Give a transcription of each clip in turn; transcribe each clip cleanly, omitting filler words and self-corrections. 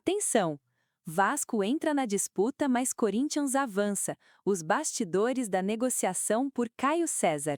Atenção! Vasco entra na disputa, mas Corinthians avança. Os bastidores da negociação por Caio César.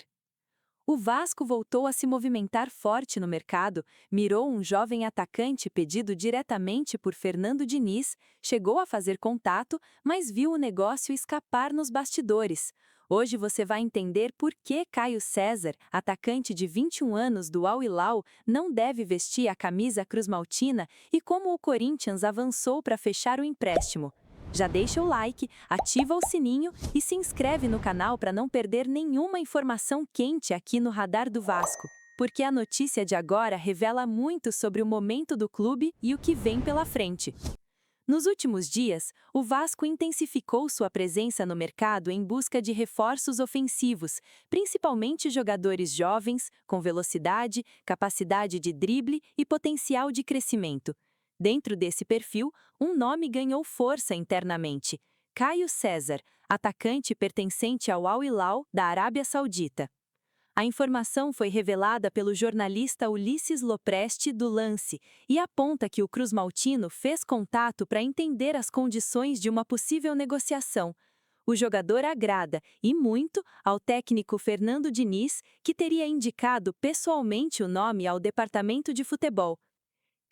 O Vasco voltou a se movimentar forte no mercado, mirou um jovem atacante pedido diretamente por Fernando Diniz, chegou a fazer contato, mas viu o negócio escapar nos bastidores. Hoje você vai entender por que Caio César, atacante de 21 anos do Al Hilal, não deve vestir a camisa cruz-maltina e como o Corinthians avançou para fechar o empréstimo. Já deixa o like, ativa o sininho e se inscreve no canal para não perder nenhuma informação quente aqui no Radar do Vasco, porque a notícia de agora revela muito sobre o momento do clube e o que vem pela frente. Nos últimos dias, o Vasco intensificou sua presença no mercado em busca de reforços ofensivos, principalmente jogadores jovens, com velocidade, capacidade de drible e potencial de crescimento. Dentro desse perfil, um nome ganhou força internamente: Caio César, atacante pertencente ao Al Hilal, da Arábia Saudita. A informação foi revelada pelo jornalista Ulisses Lopresti do Lance e aponta que o cruz-maltino fez contato para entender as condições de uma possível negociação. O jogador agrada, e muito, ao técnico Fernando Diniz, que teria indicado pessoalmente o nome ao departamento de futebol.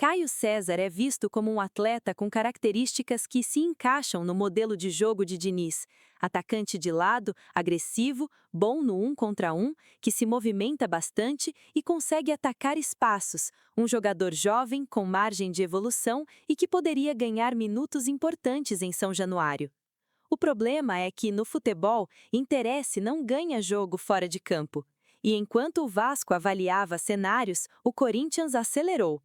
Caio César é visto como um atleta com características que se encaixam no modelo de jogo de Diniz. Atacante de lado, agressivo, bom no 1 contra 1, que se movimenta bastante e consegue atacar espaços. Um jogador jovem, com margem de evolução e que poderia ganhar minutos importantes em São Januário. O problema é que, no futebol, interesse não ganha jogo fora de campo. E enquanto o Vasco avaliava cenários, o Corinthians acelerou.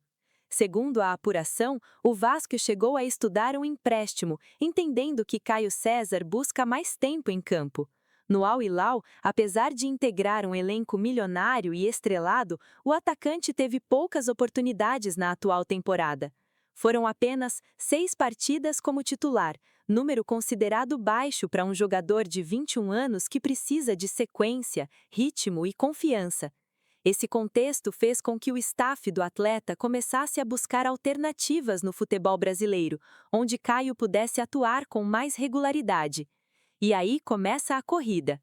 Segundo a apuração, o Vasco chegou a estudar um empréstimo, entendendo que Caio César busca mais tempo em campo. No Al Hilal, apesar de integrar um elenco milionário e estrelado, o atacante teve poucas oportunidades na atual temporada. Foram apenas 6 partidas como titular, número considerado baixo para um jogador de 21 anos que precisa de sequência, ritmo e confiança. Esse contexto fez com que o staff do atleta começasse a buscar alternativas no futebol brasileiro, onde Caio pudesse atuar com mais regularidade. E aí começa a corrida.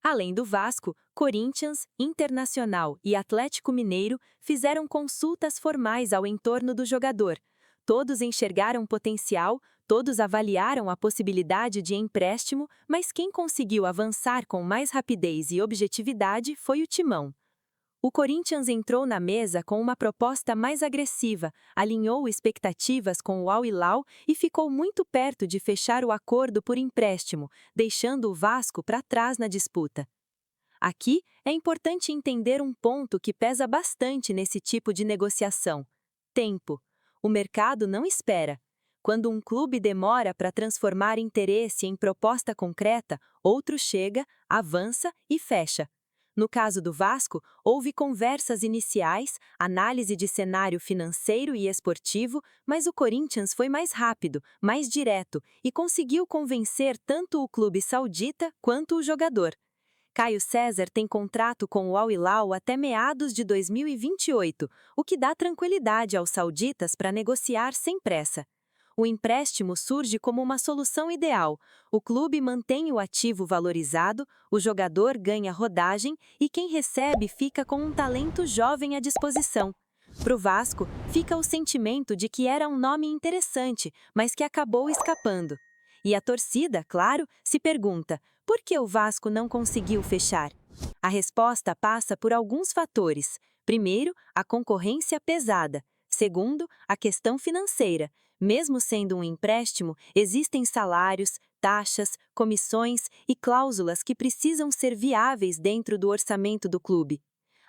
Além do Vasco, Corinthians, Internacional e Atlético Mineiro fizeram consultas formais ao entorno do jogador. Todos enxergaram potencial, todos avaliaram a possibilidade de empréstimo, mas quem conseguiu avançar com mais rapidez e objetividade foi o Timão. O Corinthians entrou na mesa com uma proposta mais agressiva, alinhou expectativas com o Al Hilal e ficou muito perto de fechar o acordo por empréstimo, deixando o Vasco para trás na disputa. Aqui é importante entender um ponto que pesa bastante nesse tipo de negociação: tempo. O mercado não espera. Quando um clube demora para transformar interesse em proposta concreta, outro chega, avança e fecha. No caso do Vasco, houve conversas iniciais, análise de cenário financeiro e esportivo, mas o Corinthians foi mais rápido, mais direto e conseguiu convencer tanto o clube saudita quanto o jogador. Caio César tem contrato com o Al Hilal até meados de 2028, o que dá tranquilidade aos sauditas para negociar sem pressa. O empréstimo surge como uma solução ideal. O clube mantém o ativo valorizado, o jogador ganha rodagem e quem recebe fica com um talento jovem à disposição. Para o Vasco, fica o sentimento de que era um nome interessante, mas que acabou escapando. E a torcida, claro, se pergunta: por que o Vasco não conseguiu fechar? A resposta passa por alguns fatores. Primeiro, a concorrência pesada. Segundo, a questão financeira. Mesmo sendo um empréstimo, existem salários, taxas, comissões e cláusulas que precisam ser viáveis dentro do orçamento do clube.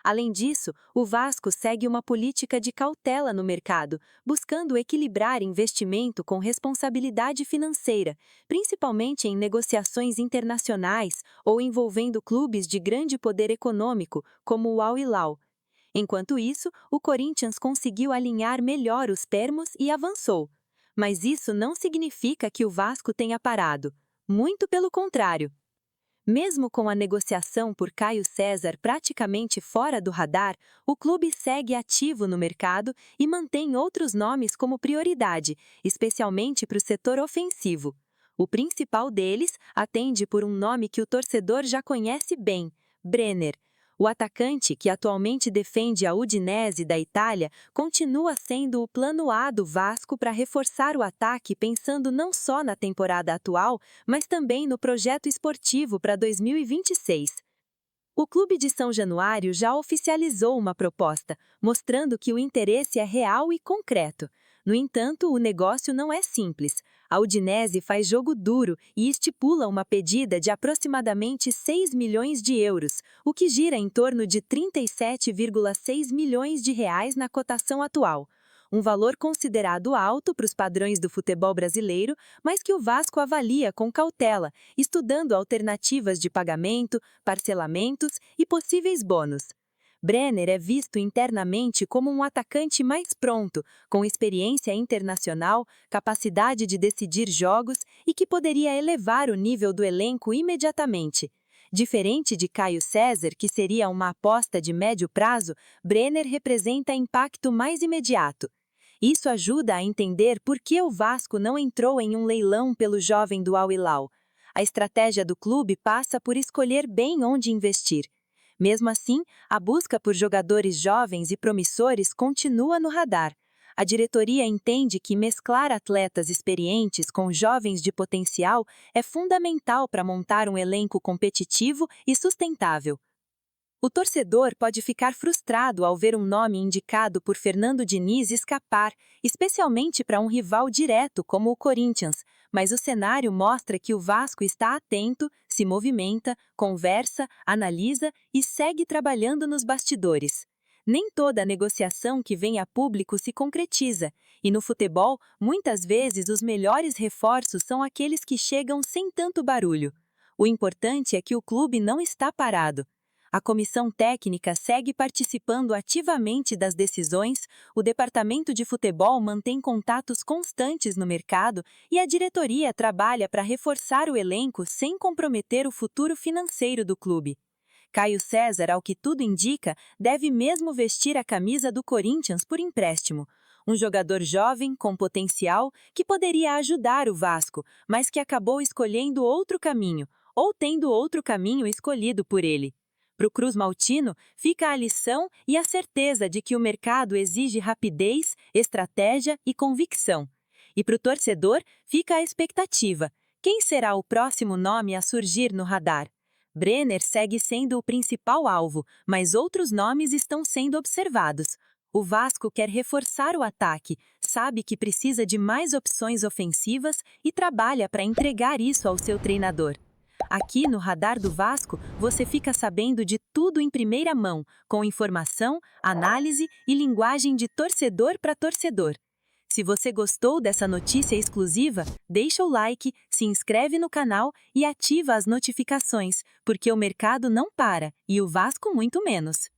Além disso, o Vasco segue uma política de cautela no mercado, buscando equilibrar investimento com responsabilidade financeira, principalmente em negociações internacionais ou envolvendo clubes de grande poder econômico, como o Al Hilal. Enquanto isso, o Corinthians conseguiu alinhar melhor os termos e avançou. Mas isso não significa que o Vasco tenha parado. Muito pelo contrário. Mesmo com a negociação por Caio César praticamente fora do radar, o clube segue ativo no mercado e mantém outros nomes como prioridade, especialmente para o setor ofensivo. O principal deles atende por um nome que o torcedor já conhece bem: Brenner. O atacante, que atualmente defende a Udinese da Itália, continua sendo o plano A do Vasco para reforçar o ataque, pensando não só na temporada atual, mas também no projeto esportivo para 2026. O Clube de São Januário já oficializou uma proposta, mostrando que o interesse é real e concreto. No entanto, o negócio não é simples. A Udinese faz jogo duro e estipula uma pedida de aproximadamente 6 milhões de euros, o que gira em torno de 37,6 milhões de reais na cotação atual. Um valor considerado alto para os padrões do futebol brasileiro, mas que o Vasco avalia com cautela, estudando alternativas de pagamento, parcelamentos e possíveis bônus. Brenner é visto internamente como um atacante mais pronto, com experiência internacional, capacidade de decidir jogos e que poderia elevar o nível do elenco imediatamente. Diferente de Caio César, que seria uma aposta de médio prazo, Brenner representa impacto mais imediato. Isso ajuda a entender por que o Vasco não entrou em um leilão pelo jovem do Al Hilal. A estratégia do clube passa por escolher bem onde investir. Mesmo assim, a busca por jogadores jovens e promissores continua no radar. A diretoria entende que mesclar atletas experientes com jovens de potencial é fundamental para montar um elenco competitivo e sustentável. O torcedor pode ficar frustrado ao ver um nome indicado por Fernando Diniz escapar, especialmente para um rival direto como o Corinthians, mas o cenário mostra que o Vasco está atento, se movimenta, conversa, analisa e segue trabalhando nos bastidores. Nem toda negociação que vem a público se concretiza, e no futebol, muitas vezes os melhores reforços são aqueles que chegam sem tanto barulho. O importante é que o clube não está parado. A comissão técnica segue participando ativamente das decisões, o departamento de futebol mantém contatos constantes no mercado e a diretoria trabalha para reforçar o elenco sem comprometer o futuro financeiro do clube. Caio César, ao que tudo indica, deve mesmo vestir a camisa do Corinthians por empréstimo. Um jogador jovem, com potencial, que poderia ajudar o Vasco, mas que acabou escolhendo outro caminho, ou tendo outro caminho escolhido por ele. Para o Cruz Maltino, fica a lição e a certeza de que o mercado exige rapidez, estratégia e convicção. E para o torcedor, fica a expectativa. Quem será o próximo nome a surgir no radar? Brenner segue sendo o principal alvo, mas outros nomes estão sendo observados. O Vasco quer reforçar o ataque, sabe que precisa de mais opções ofensivas e trabalha para entregar isso ao seu treinador. Aqui no Radar do Vasco, você fica sabendo de tudo em primeira mão, com informação, análise e linguagem de torcedor para torcedor. Se você gostou dessa notícia exclusiva, deixa o like, se inscreve no canal e ativa as notificações, porque o mercado não para e o Vasco muito menos.